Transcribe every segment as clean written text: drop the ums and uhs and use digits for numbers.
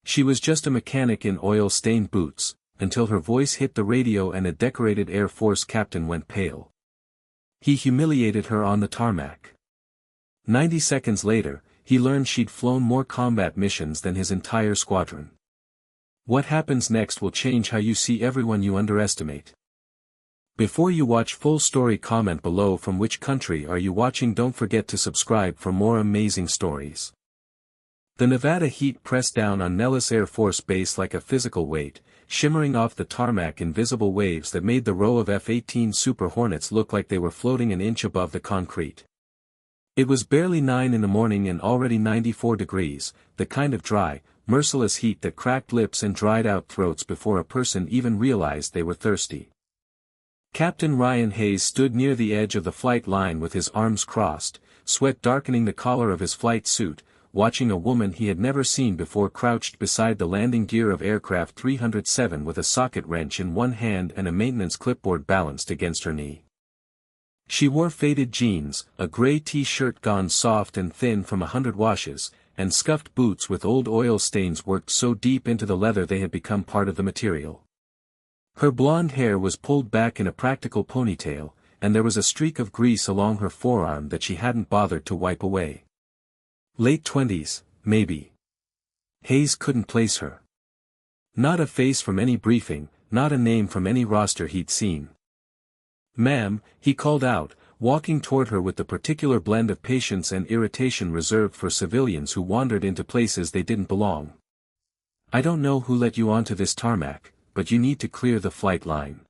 She was just a mechanic in oil-stained boots, until her voice hit the radio and a decorated Air Force captain went pale. He humiliated her on the tarmac. 90 seconds later, he learned she'd flown more combat missions than his entire squadron. What happens next will change how you see everyone you underestimate. Before you watch full story, comment below from which country are you watching. Don't forget to subscribe for more amazing stories. The Nevada heat pressed down on Nellis Air Force Base like a physical weight, shimmering off the tarmac in visible waves that made the row of F-18 Super Hornets look like they were floating an inch above the concrete. It was barely 9 in the morning and already 94 degrees, the kind of dry, merciless heat that cracked lips and dried out throats before a person even realized they were thirsty. Captain Ryan Hayes stood near the edge of the flight line with his arms crossed, sweat darkening the collar of his flight suit, watching a woman he had never seen before crouched beside the landing gear of aircraft 307 with a socket wrench in one hand and a maintenance clipboard balanced against her knee. She wore faded jeans, a gray t-shirt gone soft and thin from 100 washes, and scuffed boots with old oil stains worked so deep into the leather they had become part of the material. Her blonde hair was pulled back in a practical ponytail, and there was a streak of grease along her forearm that she hadn't bothered to wipe away. Late 20s, maybe. Hayes couldn't place her. Not a face from any briefing, not a name from any roster he'd seen. "Ma'am," he called out, walking toward her with the particular blend of patience and irritation reserved for civilians who wandered into places they didn't belong. "I don't know who let you onto this tarmac, but you need to clear the flight line.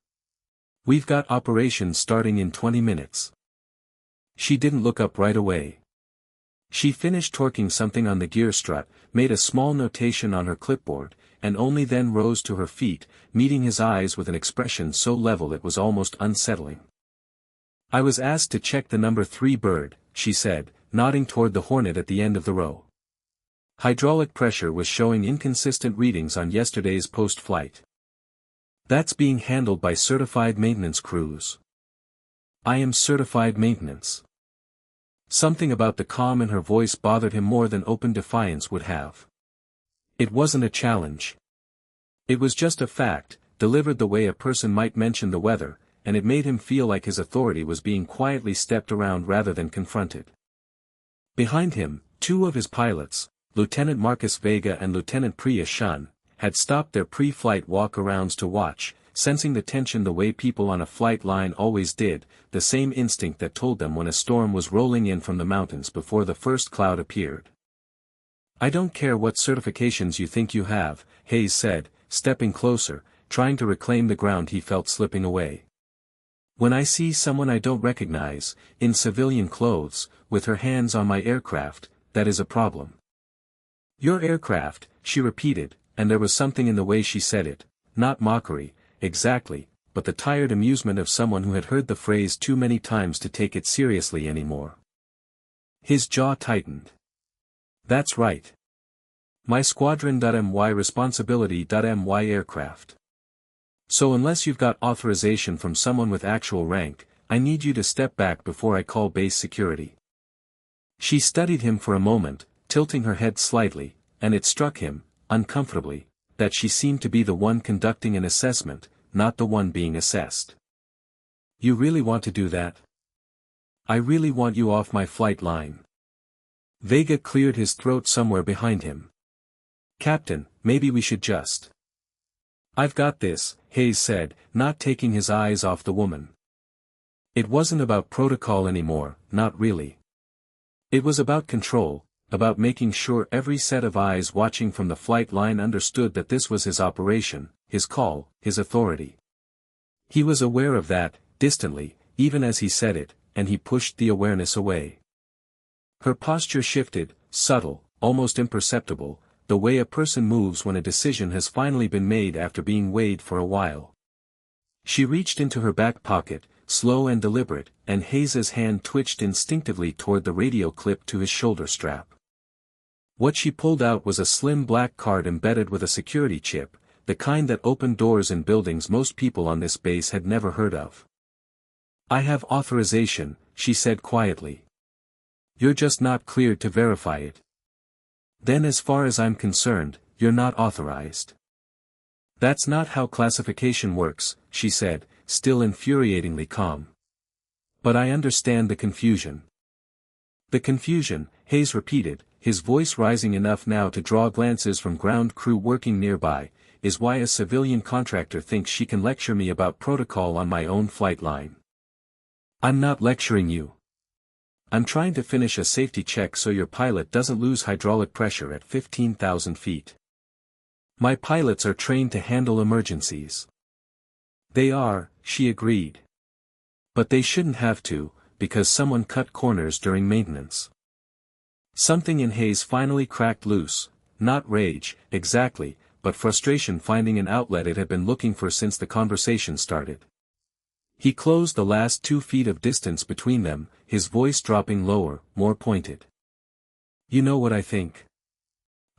We've got operations starting in 20 minutes. She didn't look up right away. She finished torquing something on the gear strut, made a small notation on her clipboard, and only then rose to her feet, meeting his eyes with an expression so level it was almost unsettling. "I was asked to check the number 3 bird," she said, nodding toward the Hornet at the end of the row. Hydraulic pressure was showing inconsistent readings on yesterday's post-flight. "That's being handled by certified maintenance crews." "I am certified maintenance." Something about the calm in her voice bothered him more than open defiance would have. It wasn't a challenge. It was just a fact, delivered the way a person might mention the weather, and it made him feel like his authority was being quietly stepped around rather than confronted. Behind him, 2 of his pilots, Lieutenant Marcus Vega and Lieutenant Priya Shun, had stopped their pre-flight walk-arounds to watch, sensing the tension the way people on a flight line always did, the same instinct that told them when a storm was rolling in from the mountains before the first cloud appeared. "I don't care what certifications you think you have," Hayes said, stepping closer, trying to reclaim the ground he felt slipping away. "When I see someone I don't recognize, in civilian clothes, with her hands on my aircraft, that is a problem." "Your aircraft," she repeated, and there was something in the way she said it, not mockery, exactly, but the tired amusement of someone who had heard the phrase too many times to take it seriously anymore. His jaw tightened. "That's right. My squadron.my responsibility.my aircraft. So unless you've got authorization from someone with actual rank, I need you to step back before I call base security." She studied him for a moment, tilting her head slightly, and it struck him, uncomfortably, that she seemed to be the one conducting an assessment, not the one being assessed. "You really want to do that?" "I really want you off my flight line." Vega cleared his throat somewhere behind him. "Captain, maybe we should just—" "I've got this," Hayes said, not taking his eyes off the woman. It wasn't about protocol anymore, not really. It was about control, about making sure every set of eyes watching from the flight line understood that this was his operation, his call, his authority. He was aware of that, distantly, even as he said it, and he pushed the awareness away. Her posture shifted, subtle, almost imperceptible, the way a person moves when a decision has finally been made after being weighed for a while. She reached into her back pocket, slow and deliberate, and Hayes's hand twitched instinctively toward the radio clip to his shoulder strap. What she pulled out was a slim black card embedded with a security chip, the kind that opened doors in buildings most people on this base had never heard of. "I have authorization," she said quietly. "You're just not cleared to verify it." "Then as far as I'm concerned, you're not authorized. That's not how classification works, she said, still infuriatingly calm. But I understand the confusion. The confusion, Hayes repeated, his voice rising enough now to draw glances from ground crew working nearby, is why a civilian contractor thinks she can lecture me about protocol on my own flight line. I'm not lecturing you. I'm trying to finish a safety check so your pilot doesn't lose hydraulic pressure at 15,000 feet. My pilots are trained to handle emergencies. They are, she agreed. But they shouldn't have to, because someone cut corners during maintenance. Something in Hayes finally cracked loose, not rage, exactly, but frustration finding an outlet it had been looking for since the conversation started. He closed the last 2 feet of distance between them, his voice dropping lower, more pointed. You know what I think?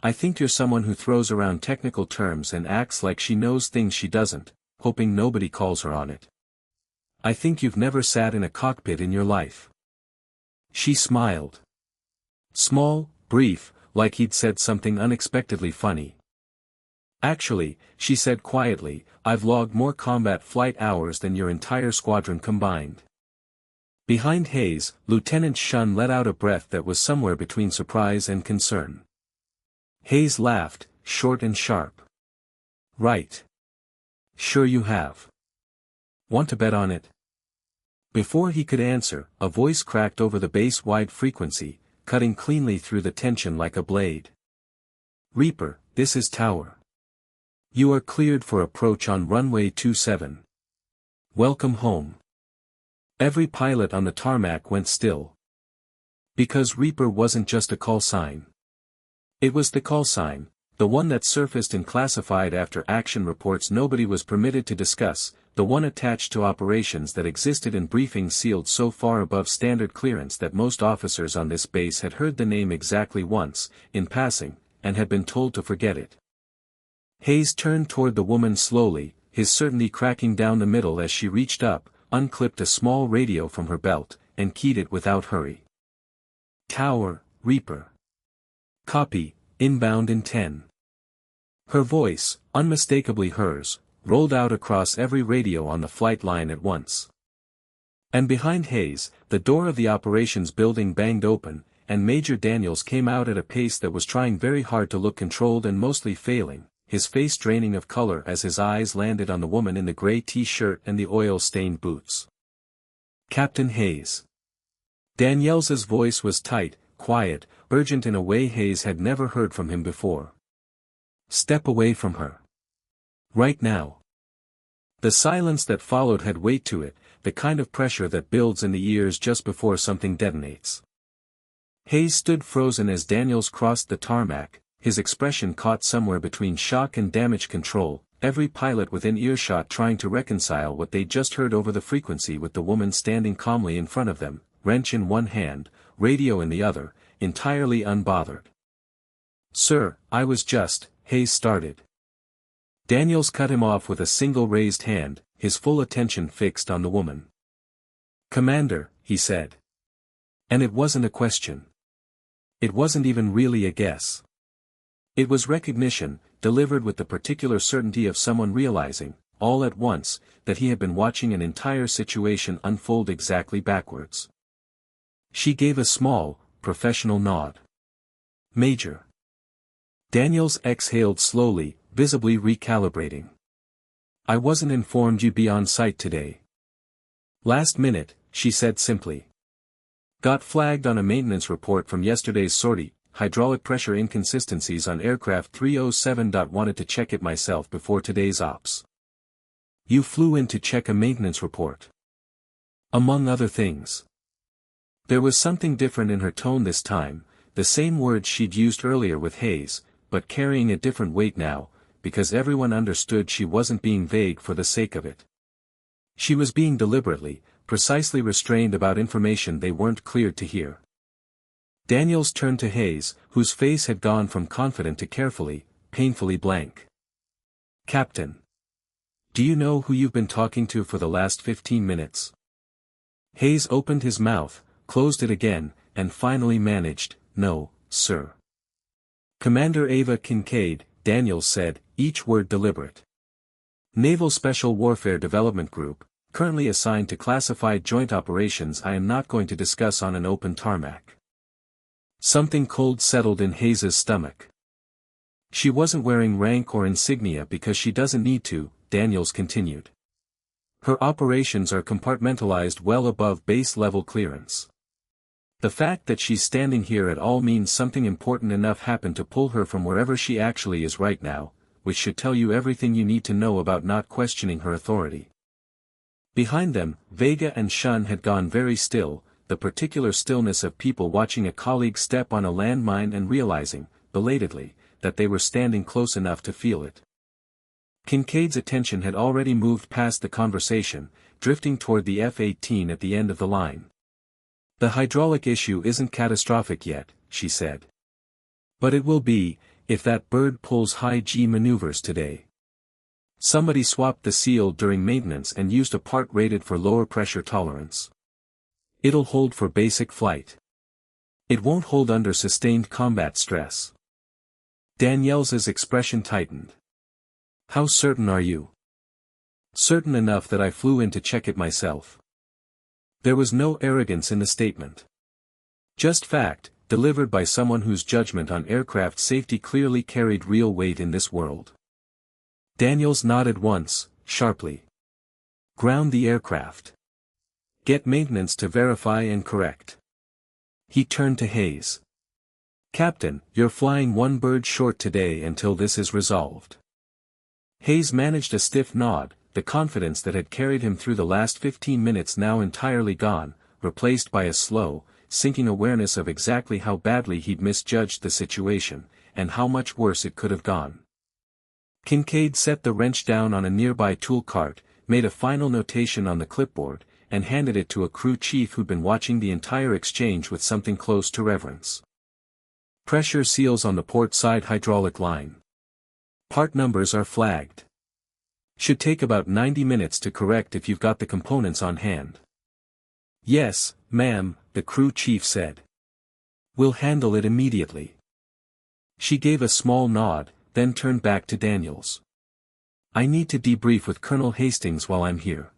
I think you're someone who throws around technical terms and acts like she knows things she doesn't, hoping nobody calls her on it. I think you've never sat in a cockpit in your life. She smiled. Small, brief, like he'd said something unexpectedly funny. Actually, she said quietly, I've logged more combat flight hours than your entire squadron combined. Behind Hayes, Lieutenant Shun let out a breath that was somewhere between surprise and concern. Hayes laughed, short and sharp. Right. Sure you have. Want to bet on it? Before he could answer, a voice cracked over the base-wide frequency, cutting cleanly through the tension like a blade. Reaper, this is Tower. You are cleared for approach on runway 27. Welcome home. Every pilot on the tarmac went still. Because Reaper wasn't just a call sign. It was the call sign, the one that surfaced in classified after action reports nobody was permitted to discuss, the one attached to operations that existed in briefings sealed so far above standard clearance that most officers on this base had heard the name exactly once, in passing, and had been told to forget it. Hayes turned toward the woman slowly, his certainty cracking down the middle as she reached up, unclipped a small radio from her belt, and keyed it without hurry. Tower, Reaper. Copy, inbound in 10. Her voice, unmistakably hers, rolled out across every radio on the flight line at once. And behind Hayes, the door of the operations building banged open, and Major Daniels came out at a pace that was trying very hard to look controlled and mostly failing, his face draining of color as his eyes landed on the woman in the gray t-shirt and the oil-stained boots. Captain Hayes. Daniels's voice was tight, quiet, urgent in a way Hayes had never heard from him before. Step away from her. Right now. The silence that followed had weight to it, the kind of pressure that builds in the ears just before something detonates. Hayes stood frozen as Daniels crossed the tarmac, his expression caught somewhere between shock and damage control, every pilot within earshot trying to reconcile what they'd just heard over the frequency with the woman standing calmly in front of them, wrench in one hand, radio in the other, entirely unbothered. Sir, I was just, Hayes started. Daniels cut him off with a single raised hand, his full attention fixed on the woman. Commander, he said. And it wasn't a question. It wasn't even really a guess. It was recognition, delivered with the particular certainty of someone realizing, all at once, that he had been watching an entire situation unfold exactly backwards. She gave a small, professional nod. Major. Daniels exhaled slowly, visibly recalibrating. I wasn't informed you'd be on site today. Last minute, she said simply. Got flagged on a maintenance report from yesterday's sortie, hydraulic pressure inconsistencies on aircraft 307. Wanted to check it myself before today's ops. You flew in to check a maintenance report. Among other things. There was something different in her tone this time, the same words she'd used earlier with Hayes, but carrying a different weight now, because everyone understood she wasn't being vague for the sake of it. She was being deliberately, precisely restrained about information they weren't cleared to hear. Daniels turned to Hayes, whose face had gone from confident to carefully, painfully blank. Captain. Do you know who you've been talking to for the last 15 minutes? Hayes opened his mouth, closed it again, and finally managed, no, sir. Commander Ava Kincaid, Daniels said, each word deliberate. Naval Special Warfare Development Group, currently assigned to classified joint operations I am not going to discuss on an open tarmac. Something cold settled in Hayes's stomach. She wasn't wearing rank or insignia because she doesn't need to, Daniels continued. Her operations are compartmentalized well above base level clearance. The fact that she's standing here at all means something important enough happened to pull her from wherever she actually is right now, which should tell you everything you need to know about not questioning her authority. Behind them, Vega and Shun had gone very still, the particular stillness of people watching a colleague step on a landmine and realizing, belatedly, that they were standing close enough to feel it. Kincaid's attention had already moved past the conversation, drifting toward the F-18 at the end of the line. The hydraulic issue isn't catastrophic yet, she said. But it will be, if that bird pulls high-G maneuvers today. Somebody swapped the seal during maintenance and used a part rated for lower pressure tolerance. It'll hold for basic flight. It won't hold under sustained combat stress. Daniels's expression tightened. How certain are you? Certain enough that I flew in to check it myself. There was no arrogance in the statement. Just fact, delivered by someone whose judgment on aircraft safety clearly carried real weight in this world. Daniels nodded once, sharply. Ground the aircraft. Get maintenance to verify and correct. He turned to Hayes. Captain, you're flying one bird short today until this is resolved. Hayes managed a stiff nod, the confidence that had carried him through the last 15 minutes now entirely gone, replaced by a slow, sinking awareness of exactly how badly he'd misjudged the situation, and how much worse it could have gone. Kincaid set the wrench down on a nearby tool cart, made a final notation on the clipboard, and handed it to a crew chief who'd been watching the entire exchange with something close to reverence. Pressure seals on the port side hydraulic line. Part numbers are flagged. Should take about 90 minutes to correct if you've got the components on hand. Yes, ma'am, the crew chief said. We'll handle it immediately. She gave a small nod, then turned back to Daniels. I need to debrief with Colonel Hastings while I'm here.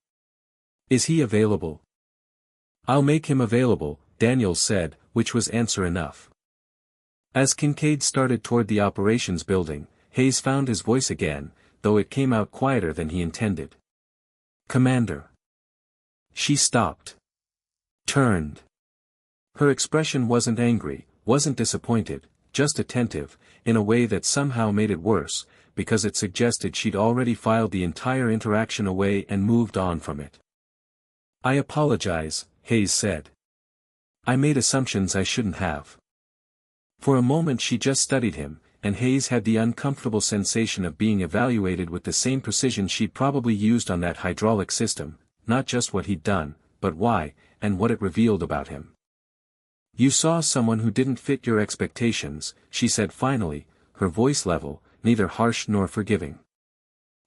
Is he available? I'll make him available, Daniels said, which was answer enough. As Kincaid started toward the operations building, Hayes found his voice again, though it came out quieter than he intended. Commander. She stopped. Turned. Her expression wasn't angry, wasn't disappointed, just attentive, in a way that somehow made it worse, because it suggested she'd already filed the entire interaction away and moved on from it. I apologize, Hayes said. I made assumptions I shouldn't have. For a moment she just studied him, and Hayes had the uncomfortable sensation of being evaluated with the same precision she'd probably used on that hydraulic system, not just what he'd done, but why, and what it revealed about him. You saw someone who didn't fit your expectations, she said finally, her voice level, neither harsh nor forgiving.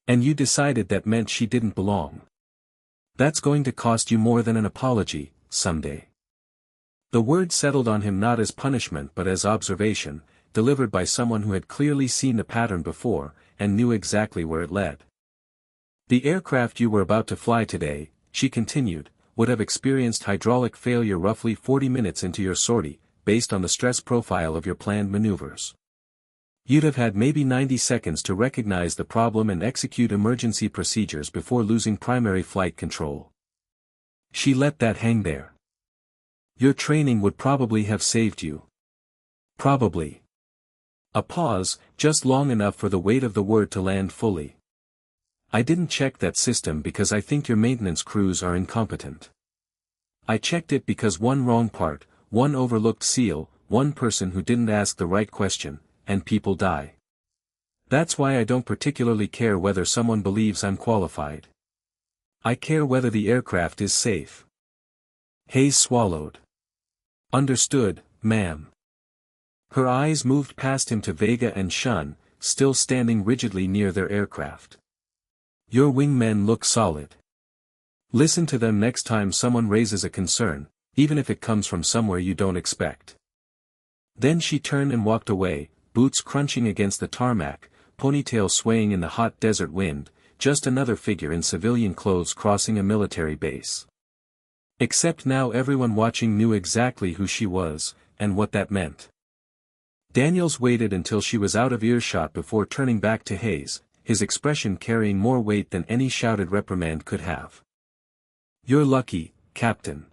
And you decided that meant she didn't belong. That's going to cost you more than an apology, someday. The word settled on him not as punishment but as observation, delivered by someone who had clearly seen the pattern before, and knew exactly where it led. The aircraft you were about to fly today, she continued, would have experienced hydraulic failure roughly 40 minutes into your sortie, based on the stress profile of your planned maneuvers. You'd have had maybe 90 seconds to recognize the problem and execute emergency procedures before losing primary flight control. She let that hang there. Your training would probably have saved you. Probably. A pause, just long enough for the weight of the word to land fully. I didn't check that system because I think your maintenance crews are incompetent. I checked it because one wrong part, one overlooked seal, one person who didn't ask the right question, and people die. That's why I don't particularly care whether someone believes I'm qualified. I care whether the aircraft is safe. Hayes swallowed. Understood, ma'am. Her eyes moved past him to Vega and Shun, still standing rigidly near their aircraft. Your wingmen look solid. Listen to them next time someone raises a concern, even if it comes from somewhere you don't expect. Then she turned and walked away, boots crunching against the tarmac, ponytail swaying in the hot desert wind, just another figure in civilian clothes crossing a military base. Except now everyone watching knew exactly who she was, and what that meant. Daniels waited until she was out of earshot before turning back to Hayes, his expression carrying more weight than any shouted reprimand could have. "You're lucky, Captain.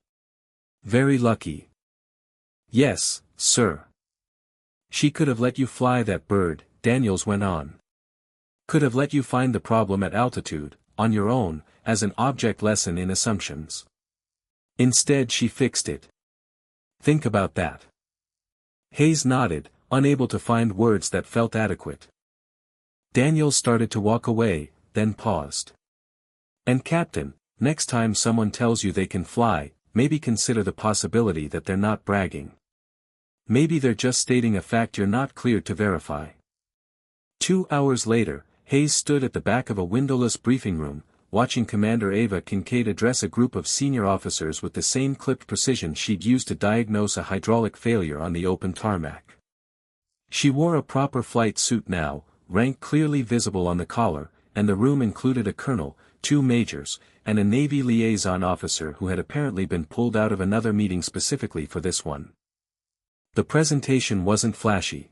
Very lucky." "Yes, sir. She could have let you fly that bird," Daniels went on. "Could have let you find the problem at altitude, on your own, as an object lesson in assumptions. Instead she fixed it. Think about that." Hayes nodded, unable to find words that felt adequate. Daniels started to walk away, then paused. "And Captain, next time someone tells you they can fly, maybe consider the possibility that they're not bragging. Maybe they're just stating a fact you're not cleared to verify." 2 hours later, Hayes stood at the back of a windowless briefing room, watching Commander Ava Kincaid address a group of senior officers with the same clipped precision she'd used to diagnose a hydraulic failure on the open tarmac. She wore a proper flight suit now, rank clearly visible on the collar, and the room included a colonel, 2 majors, and a Navy liaison officer who had apparently been pulled out of another meeting specifically for this one. The presentation wasn't flashy.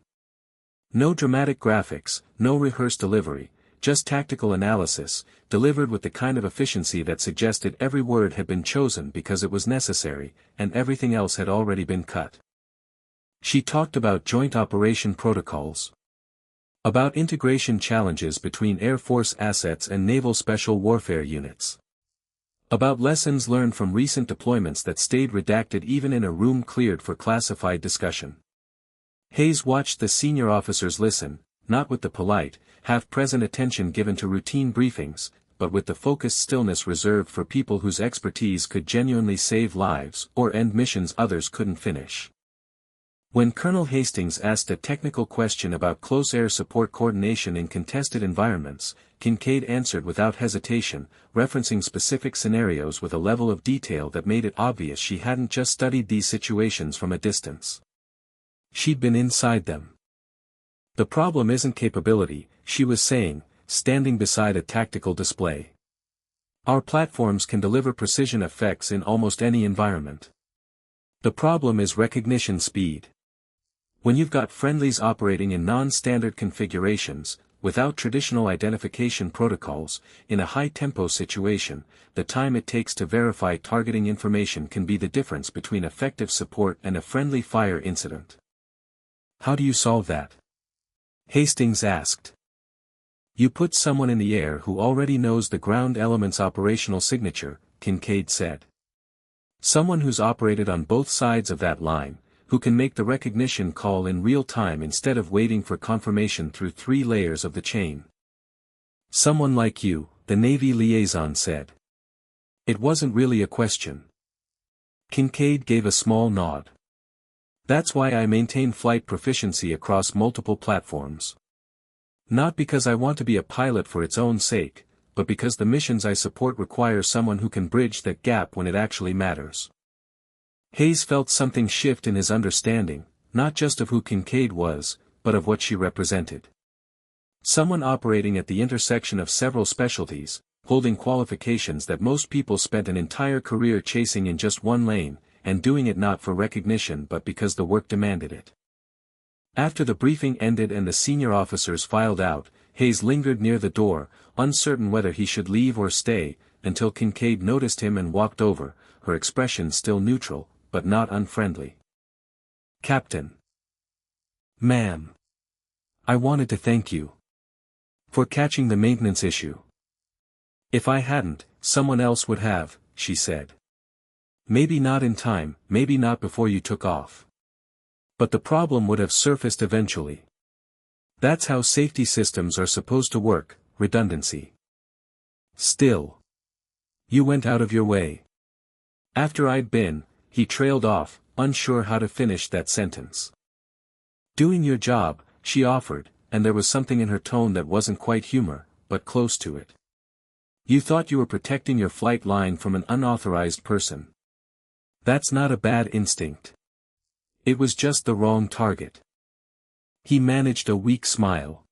No dramatic graphics, no rehearsed delivery, just tactical analysis, delivered with the kind of efficiency that suggested every word had been chosen because it was necessary, and everything else had already been cut. She talked about joint operation protocols. About integration challenges between Air Force assets and Naval Special Warfare units. About lessons learned from recent deployments that stayed redacted even in a room cleared for classified discussion. Hayes watched the senior officers listen, not with the polite, half-present attention given to routine briefings, but with the focused stillness reserved for people whose expertise could genuinely save lives or end missions others couldn't finish. When Colonel Hastings asked a technical question about close air support coordination in contested environments, Kincaid answered without hesitation, referencing specific scenarios with a level of detail that made it obvious she hadn't just studied these situations from a distance. She'd been inside them. "The problem isn't capability," she was saying, standing beside a tactical display. "Our platforms can deliver precision effects in almost any environment. The problem is recognition speed. When you've got friendlies operating in non-standard configurations, without traditional identification protocols, in a high-tempo situation, the time it takes to verify targeting information can be the difference between effective support and a friendly fire incident." "How do you solve that?" Hastings asked. "You put someone in the air who already knows the ground element's operational signature," Kincaid said. "Someone who's operated on both sides of that line, who can make the recognition call in real time instead of waiting for confirmation through 3 layers of the chain." "Someone like you," the Navy liaison said. It wasn't really a question. Kincaid gave a small nod. "That's why I maintain flight proficiency across multiple platforms. Not because I want to be a pilot for its own sake, but because the missions I support require someone who can bridge that gap when it actually matters." Hayes felt something shift in his understanding, not just of who Kincaid was, but of what she represented. Someone operating at the intersection of several specialties, holding qualifications that most people spent an entire career chasing in just one lane, and doing it not for recognition but because the work demanded it. After the briefing ended and the senior officers filed out, Hayes lingered near the door, uncertain whether he should leave or stay, until Kincaid noticed him and walked over, her expression still neutral, but not unfriendly. "Captain." "Ma'am. I wanted to thank you for catching the maintenance issue. If I hadn't, someone else would have," she said. "Maybe not in time, maybe not before you took off. But the problem would have surfaced eventually. That's how safety systems are supposed to work, redundancy. Still. You went out of your way." After I'd been, he trailed off, unsure how to finish that sentence. "Doing your job," she offered, and there was something in her tone that wasn't quite humor, but close to it. "You thought you were protecting your flight line from an unauthorized person. That's not a bad instinct. It was just the wrong target." He managed a weak smile.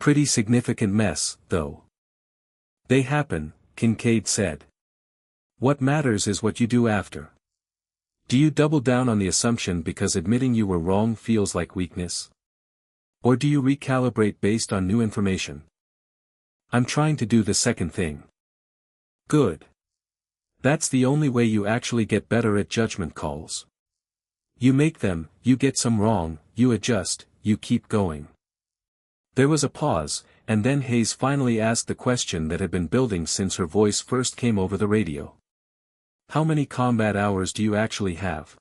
Pretty significant mess, though. They happen, Kincaid said. What matters is what you do after. Do you double down on the assumption because admitting you were wrong feels like weakness? Or do you recalibrate based on new information? I'm trying to do the second thing. Good. That's the only way you actually get better at judgment calls. You make them, you get some wrong, you adjust, you keep going. There was a pause, and then Hayes finally asked the question that had been building since her voice first came over the radio. How many combat hours do you actually have?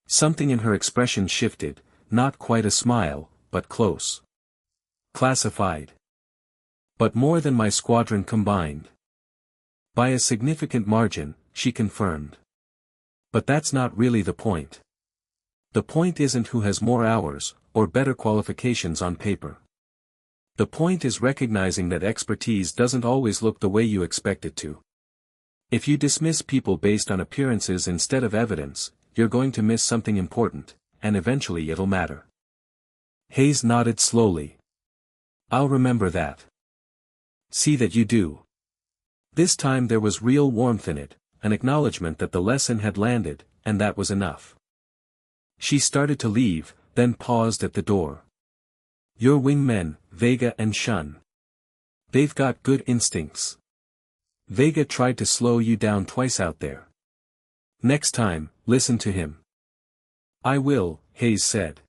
Something in her expression shifted, not quite a smile, but close. Classified. But more than my squadron combined. By a significant margin, she confirmed. But that's not really the point. The point isn't who has more hours, or better qualifications on paper. The point is recognizing that expertise doesn't always look the way you expect it to. If you dismiss people based on appearances instead of evidence, you're going to miss something important, and eventually it'll matter. Hayes nodded slowly. I'll remember that. See that you do. This time there was real warmth in it, an acknowledgement that the lesson had landed, and that was enough. She started to leave, then paused at the door. Your wingmen, Vega and Shun. They've got good instincts. Vega tried to slow you down twice out there. Next time, listen to him. I will, Hayes said.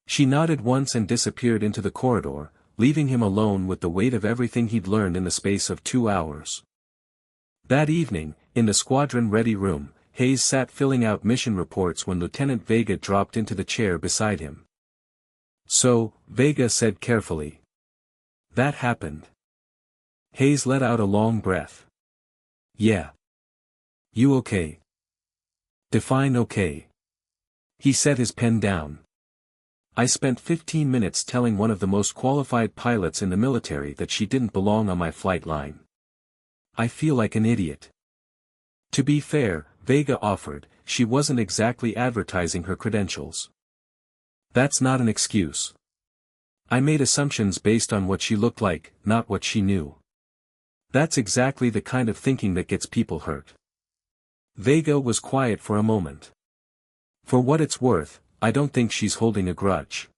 She nodded once and disappeared into the corridor, leaving him alone with the weight of everything he'd learned in the space of 2 hours. That evening, in the squadron-ready room, Hayes sat filling out mission reports when Lieutenant Vega dropped into the chair beside him. So, Vega said carefully. That happened. Hayes let out a long breath. Yeah. You okay? Define okay. He set his pen down. I spent 15 minutes telling one of the most qualified pilots in the military that she didn't belong on my flight line. I feel like an idiot. To be fair, Vega offered, she wasn't exactly advertising her credentials. That's not an excuse. I made assumptions based on what she looked like, not what she knew. That's exactly the kind of thinking that gets people hurt. Vega was quiet for a moment. For what it's worth, I don't think she's holding a grudge.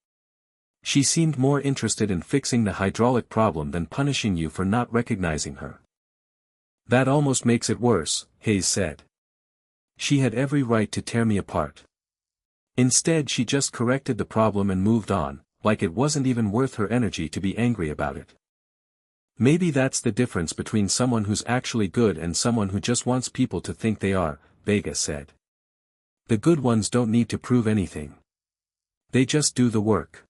She seemed more interested in fixing the hydraulic problem than punishing you for not recognizing her. That almost makes it worse, Hayes said. She had every right to tear me apart. Instead she just corrected the problem and moved on, like it wasn't even worth her energy to be angry about it. Maybe that's the difference between someone who's actually good and someone who just wants people to think they are, Vega said. The good ones don't need to prove anything. They just do the work.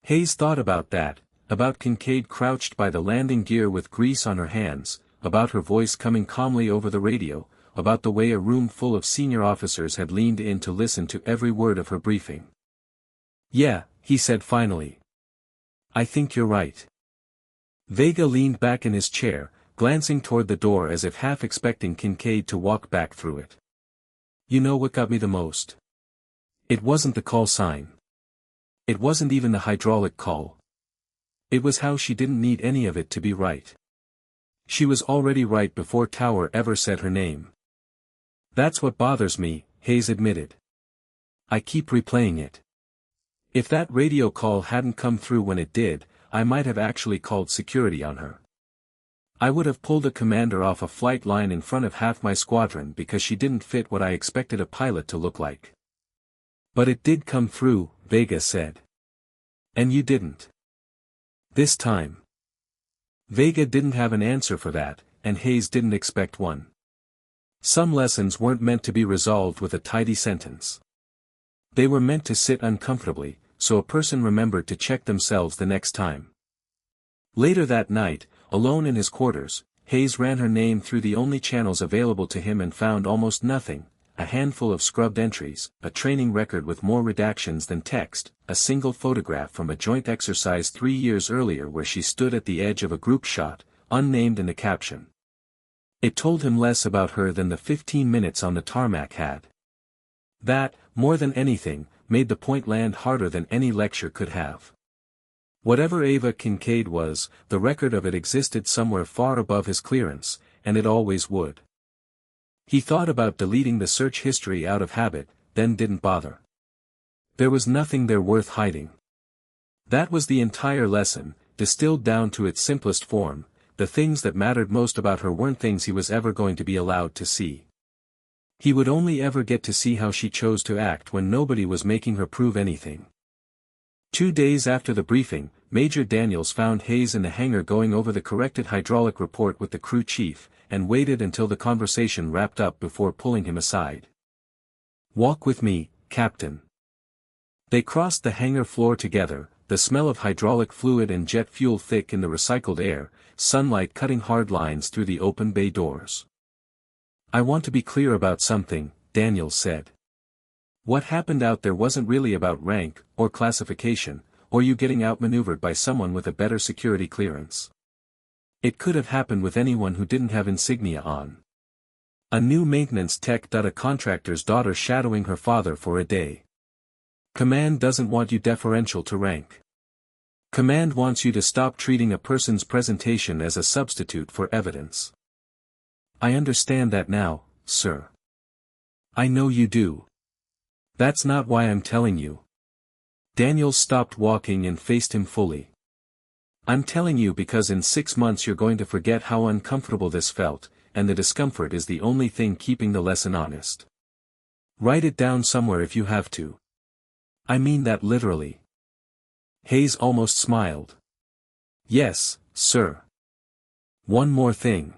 Hayes thought about that, about Kincaid crouched by the landing gear with grease on her hands, about her voice coming calmly over the radio, about the way a room full of senior officers had leaned in to listen to every word of her briefing. Yeah, he said finally. I think you're right. Vega leaned back in his chair, glancing toward the door as if half expecting Kincaid to walk back through it. You know what got me the most? It wasn't the call sign. It wasn't even the hydraulic call. It was how she didn't need any of it to be right. She was already right before Tower ever said her name. That's what bothers me, Hayes admitted. I keep replaying it. If that radio call hadn't come through when it did, I might have actually called security on her. I would have pulled a commander off a flight line in front of half my squadron because she didn't fit what I expected a pilot to look like. But it did come through, Vega said. And you didn't. This time. Vega didn't have an answer for that, and Hayes didn't expect one. Some lessons weren't meant to be resolved with a tidy sentence. They were meant to sit uncomfortably, so a person remembered to check themselves the next time. Later that night, alone in his quarters, Hayes ran her name through the only channels available to him and found almost nothing, a handful of scrubbed entries, a training record with more redactions than text, a single photograph from a joint exercise 3 years earlier where she stood at the edge of a group shot, unnamed in the caption. It told him less about her than the 15 minutes on the tarmac had. That, more than anything, made the point land harder than any lecture could have. Whatever Ava Kincaid was, the record of it existed somewhere far above his clearance, and it always would. He thought about deleting the search history out of habit, then didn't bother. There was nothing there worth hiding. That was the entire lesson, distilled down to its simplest form. The things that mattered most about her weren't things he was ever going to be allowed to see. He would only ever get to see how she chose to act when nobody was making her prove anything. 2 days after the briefing, Major Daniels found Hayes in the hangar going over the corrected hydraulic report with the crew chief, and waited until the conversation wrapped up before pulling him aside. "Walk with me, Captain." They crossed the hangar floor together, the smell of hydraulic fluid and jet fuel thick in the recycled air, sunlight cutting hard lines through the open bay doors. "I want to be clear about something," Daniels said. "What happened out there wasn't really about rank, or classification, or you getting outmaneuvered by someone with a better security clearance. It could have happened with anyone who didn't have insignia on. A new maintenance tech got a contractor's daughter shadowing her father for a day. Command doesn't want you deferential to rank. Command wants you to stop treating a person's presentation as a substitute for evidence." "I understand that now, sir." "I know you do. That's not why I'm telling you." Daniels stopped walking and faced him fully. "I'm telling you because in 6 months you're going to forget how uncomfortable this felt, and the discomfort is the only thing keeping the lesson honest. Write it down somewhere if you have to. I mean that literally." Hayes almost smiled. "Yes, sir. One more thing."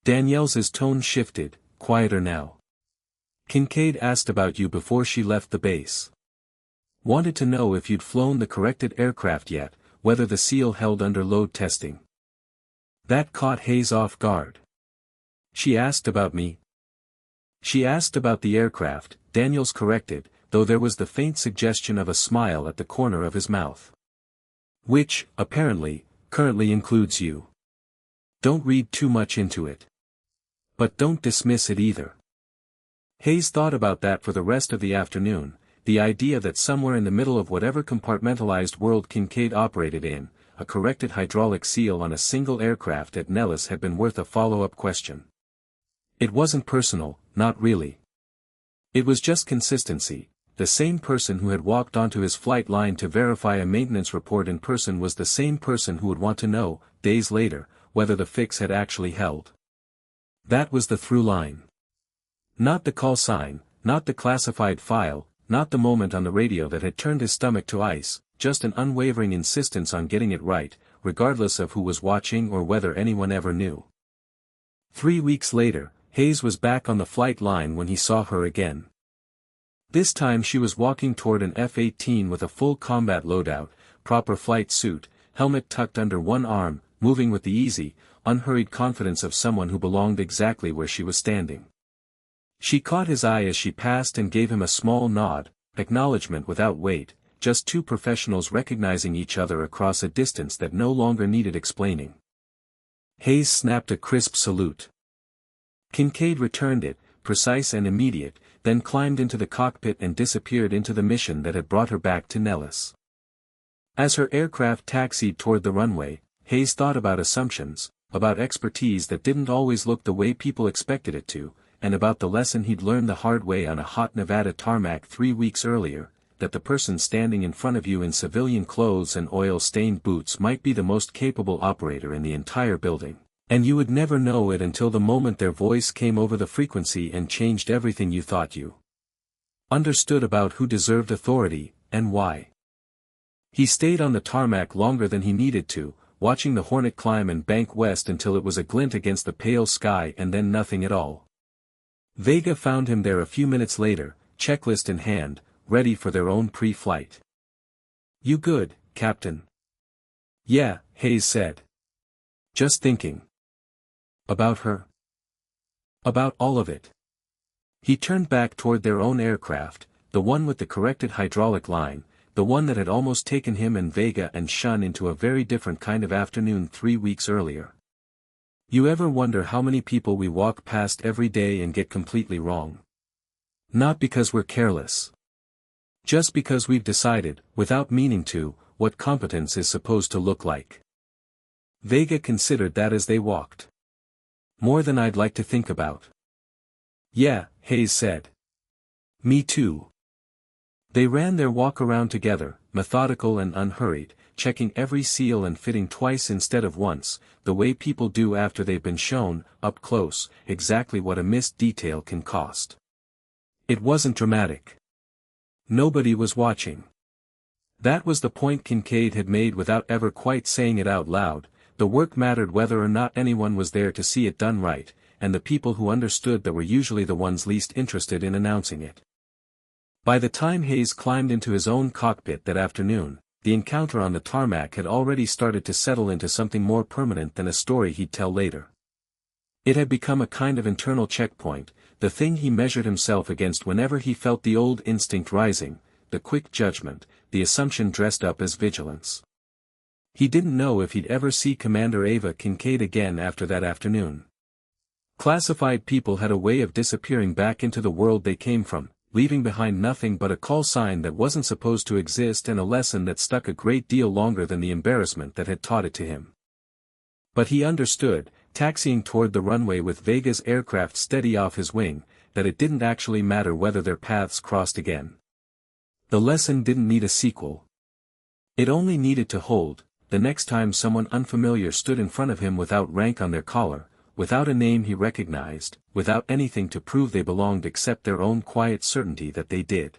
Daniels's tone shifted, quieter now. "Kincaid asked about you before she left the base. Wanted to know if you'd flown the corrected aircraft yet, whether the seal held under load testing." That caught Hayes off guard. "She asked about me?" "She asked about the aircraft," Daniels corrected, though there was the faint suggestion of a smile at the corner of his mouth. "Which, apparently, currently includes you. Don't read too much into it. But don't dismiss it either." Hayes thought about that for the rest of the afternoon, the idea that somewhere in the middle of whatever compartmentalized world Kincaid operated in, a corrected hydraulic seal on a single aircraft at Nellis had been worth a follow-up question. It wasn't personal, not really. It was just consistency. The same person who had walked onto his flight line to verify a maintenance report in person was the same person who would want to know, days later, whether the fix had actually held. That was the through line. Not the call sign, not the classified file, not the moment on the radio that had turned his stomach to ice, just an unwavering insistence on getting it right, regardless of who was watching or whether anyone ever knew. 3 weeks later, Hayes was back on the flight line when he saw her again. This time she was walking toward an F-18 with a full combat loadout, proper flight suit, helmet tucked under one arm, moving with the easy, unhurried confidence of someone who belonged exactly where she was standing. She caught his eye as she passed and gave him a small nod, acknowledgement without weight, just two professionals recognizing each other across a distance that no longer needed explaining. Hayes snapped a crisp salute. Kincaid returned it, precise and immediate, then climbed into the cockpit and disappeared into the mission that had brought her back to Nellis. As her aircraft taxied toward the runway, Hayes thought about assumptions, about expertise that didn't always look the way people expected it to, and about the lesson he'd learned the hard way on a hot Nevada tarmac 3 weeks earlier, that the person standing in front of you in civilian clothes and oil-stained boots might be the most capable operator in the entire building, and you would never know it until the moment their voice came over the frequency and changed everything you thought you understood about who deserved authority, and why. He stayed on the tarmac longer than he needed to, watching the Hornet climb and bank west until it was a glint against the pale sky and then nothing at all. Vega found him there a few minutes later, checklist in hand, ready for their own pre-flight. "You good, Captain?" "Yeah," Hayes said. "Just thinking." "About her?" "About all of it." He turned back toward their own aircraft, the one with the corrected hydraulic line, the one that had almost taken him and Vega and Shun into a very different kind of afternoon 3 weeks earlier. "You ever wonder how many people we walk past every day and get completely wrong? Not because we're careless. Just because we've decided, without meaning to, what competence is supposed to look like. Vega considered that as they walked. More than I'd like to think about. Yeah, Hayes said. Me too. They ran their walk around together, methodical and unhurried, checking every seal and fitting twice instead of once, the way people do after they've been shown, up close, exactly what a missed detail can cost. It wasn't dramatic. Nobody was watching. That was the point Kincaid had made without ever quite saying it out loud. The work mattered whether or not anyone was there to see it done right, and the people who understood that were usually the ones least interested in announcing it. By the time Hayes climbed into his own cockpit that afternoon, the encounter on the tarmac had already started to settle into something more permanent than a story he'd tell later. It had become a kind of internal checkpoint, the thing he measured himself against whenever he felt the old instinct rising, the quick judgment, the assumption dressed up as vigilance. He didn't know if he'd ever see Commander Ava Kincaid again after that afternoon. Classified people had a way of disappearing back into the world they came from, leaving behind nothing but a call sign that wasn't supposed to exist and a lesson that stuck a great deal longer than the embarrassment that had taught it to him. But he understood, taxiing toward the runway with Vega's aircraft steady off his wing, that it didn't actually matter whether their paths crossed again. The lesson didn't need a sequel. It only needed to hold, the next time someone unfamiliar stood in front of him without rank on their collar, without a name he recognized, without anything to prove they belonged except their own quiet certainty that they did.